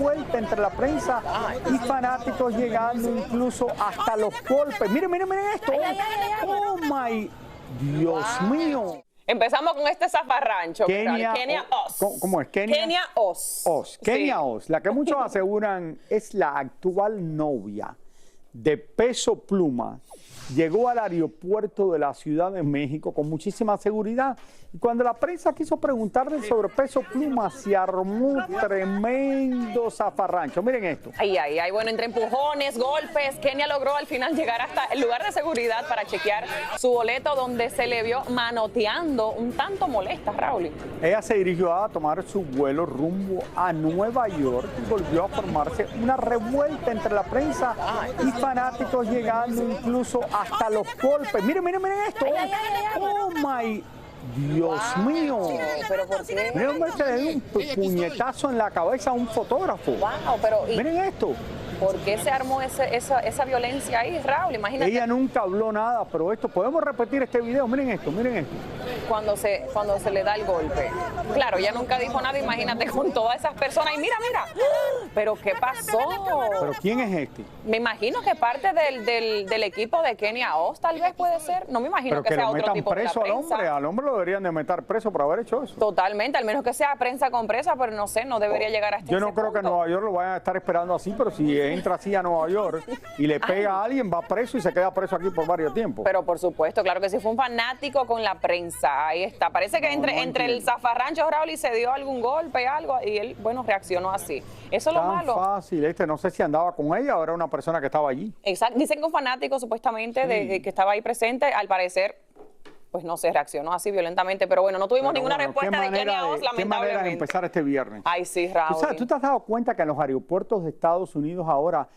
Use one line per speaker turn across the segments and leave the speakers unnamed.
revuelta entre la prensa y fanáticos, llegando incluso hasta los golpes. Miren esto. Oh my, Dios mío.
Empezamos con este zafarrancho.
Kenia
Oz.
¿Cómo es?
Kenia Oz.
Kenia Oz, la que muchos aseguran es la actual novia de Peso Pluma. Llegó al aeropuerto de la Ciudad de México con muchísima seguridad. Y cuando la prensa quiso preguntarle sobre Peso Pluma, se armó tremendo zafarrancho. Miren esto.
Ay. Bueno, entre empujones, golpes, Kenia logró al final llegar hasta el lugar de seguridad para chequear su boleto, donde se le vio manoteando un tanto molesta, Raúl.
Ella se dirigió a tomar su vuelo rumbo a Nueva York y volvió a formarse una revuelta entre la prensa y fanáticos, llegando incluso hasta los golpes. Miren esto. Oh my, Dios mío.
¿Pero por qué?
Miren, hombre, se le dio un puñetazo en la cabeza a un fotógrafo.
Wow, pero
Miren esto.
¿por qué se armó esa violencia ahí, Raúl? Imagínate.
Ella nunca habló nada, pero esto, podemos repetir este video. Miren esto.
Cuando se le da el golpe. Claro, ella nunca dijo nada, imagínate con todas esas personas. Y mira. ¿Pero qué pasó?
¿Pero quién es este?
Me imagino que parte del equipo de Kenia Oz, tal vez puede ser. No me imagino
Pero
que sea
lo
otro
metan
tipo de la
preso
prensa.
al hombre lo deberían de meter preso por haber hecho eso.
Totalmente, al menos que sea prensa con presa, pero no sé, no debería llegar a este
Yo no creo que en Nueva York lo vayan a estar esperando así, pero si entra así a Nueva York y le pega a alguien, va preso y se queda preso aquí por varios tiempos.
Pero por supuesto, claro que sí, fue un fanático con la prensa, ahí está. Parece que entre el zafarrancho, Raúl, y se dio algún golpe, algo, y él, bueno, reaccionó así. Eso es lo malo.
Fácil, no sé si andaba con ella o era una persona que estaba allí.
Exacto, dicen que un fanático supuestamente de que estaba ahí presente, al parecer, pues no se reaccionó así violentamente, pero bueno, no tuvimos ninguna respuesta de Kenia Oz, lamentablemente.
¿Qué manera de empezar este viernes?
Ay, sí, Raúl.
¿Tú te has dado cuenta que en los aeropuertos de Estados Unidos ahora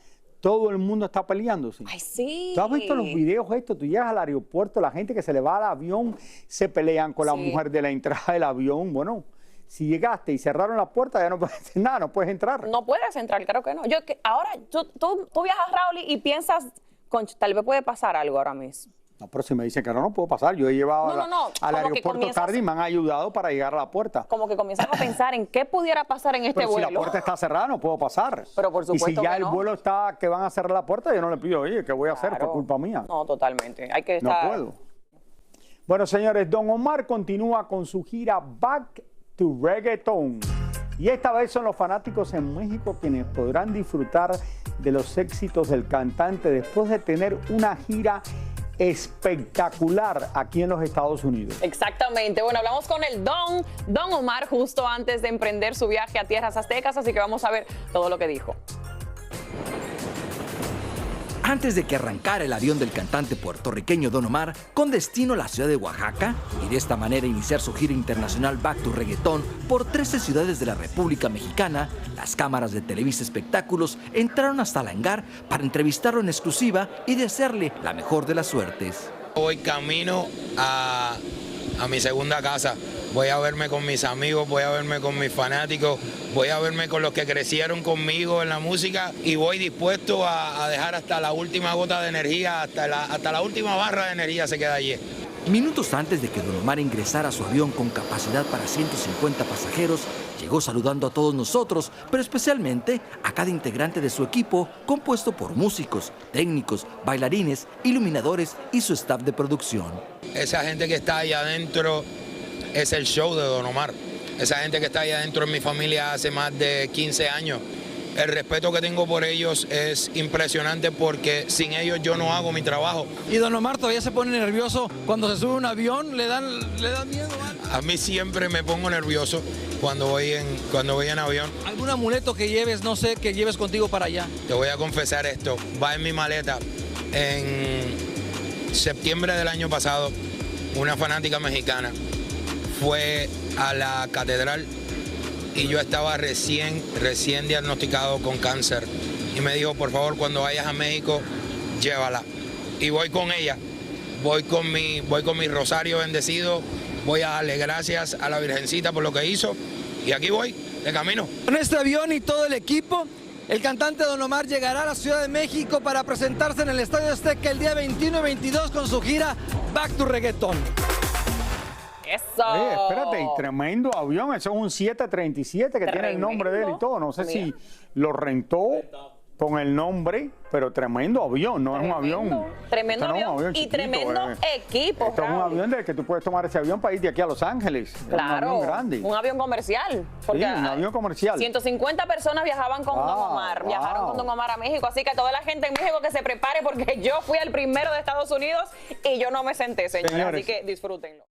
todo el mundo está peleándose?
Ay, sí.
¿Tú has visto los videos estos? Tú llegas al aeropuerto, la gente que se le va al avión se pelean con la mujer de la entrada del avión. Bueno, si llegaste y cerraron la puerta, ya no puedes hacer nada, no puedes entrar.
No puedes entrar, claro que no. Ahora, tú viajas, Raúl, y piensas, concho, tal vez puede pasar algo ahora mismo.
No, pero si me dicen que no puedo pasar. Yo he llevado al aeropuerto tarde y me han ayudado para llegar a la puerta.
Como que comienzas a pensar en qué pudiera pasar en este vuelo.
Si la puerta está cerrada, no puedo pasar.
Pero por supuesto
y si ya
que
el vuelo está que van a cerrar la puerta, yo no le pido, oye, ¿qué voy a hacer por culpa mía?
No, totalmente. Hay que estar...
No puedo. Bueno, señores, Don Omar continúa con su gira Back to Reggaeton. Y esta vez son los fanáticos en México quienes podrán disfrutar de los éxitos del cantante después de tener una gira espectacular aquí en los Estados Unidos.
Exactamente. Bueno, hablamos con el Don Omar justo antes de emprender su viaje a tierras aztecas, así que vamos a ver todo lo que dijo.
Antes de que arrancara el avión del cantante puertorriqueño Don Omar con destino a la ciudad de Oaxaca y de esta manera iniciar su gira internacional Back to Reggaeton por 13 ciudades de la República Mexicana, las cámaras de Televisa Espectáculos entraron hasta el hangar para entrevistarlo en exclusiva y desearle la mejor de las suertes.
Voy camino a mi segunda casa. Voy a verme con mis amigos, voy a verme con mis fanáticos, voy a verme con los que crecieron conmigo en la música y voy dispuesto a dejar hasta la última gota de energía, hasta la última barra de energía se queda allí.
Minutos antes de que Don Omar ingresara a su avión con capacidad para 150 pasajeros, llegó saludando a todos nosotros, pero especialmente a cada integrante de su equipo, compuesto por músicos, técnicos, bailarines, iluminadores y su staff de producción.
Esa gente que está ahí adentro es el show de Don Omar. Esa gente que está ahí adentro en mi familia hace más de 15 años. El respeto que tengo por ellos es impresionante porque sin ellos yo no hago mi trabajo.
¿Y Don Omar todavía se pone nervioso cuando se sube a un avión? ¿Le dan miedo?
A mí siempre me pongo nervioso cuando voy en avión.
¿Algún amuleto que lleves, no sé, que lleves contigo para allá?
Te voy a confesar esto, va en mi maleta. En septiembre del año pasado, una fanática mexicana fue a la catedral y yo estaba recién diagnosticado con cáncer y me dijo, por favor, cuando vayas a México, llévala. Y voy con ella, voy con mi rosario bendecido, voy a darle gracias a la Virgencita por lo que hizo y aquí voy, de camino.
Con este avión y todo el equipo, el cantante Don Omar llegará a la Ciudad de México para presentarse en el Estadio Azteca el día 21 y 22 con su gira Back to Reggaeton.
Eso.
Oye, espérate, y tremendo avión. Eso es un 737 que tiene el nombre de él y todo. No sé si lo rentó con el nombre, pero tremendo avión, no es un avión.
Tremendo
Esto no es un
avión y
chiquito,
tremendo equipo.
Esto es un
Raúl.
avión de que tú puedes tomar ese avión para ir de aquí a Los Ángeles. Es
Claro,
un avión grande.
un avión comercial.
Sí, un avión comercial.
150 personas viajaban con Don Omar, viajaron con Don Omar a México, así que toda la gente en México que se prepare porque yo fui el primero de Estados Unidos y yo no me senté, señores,
Señores.
así que disfrútenlo.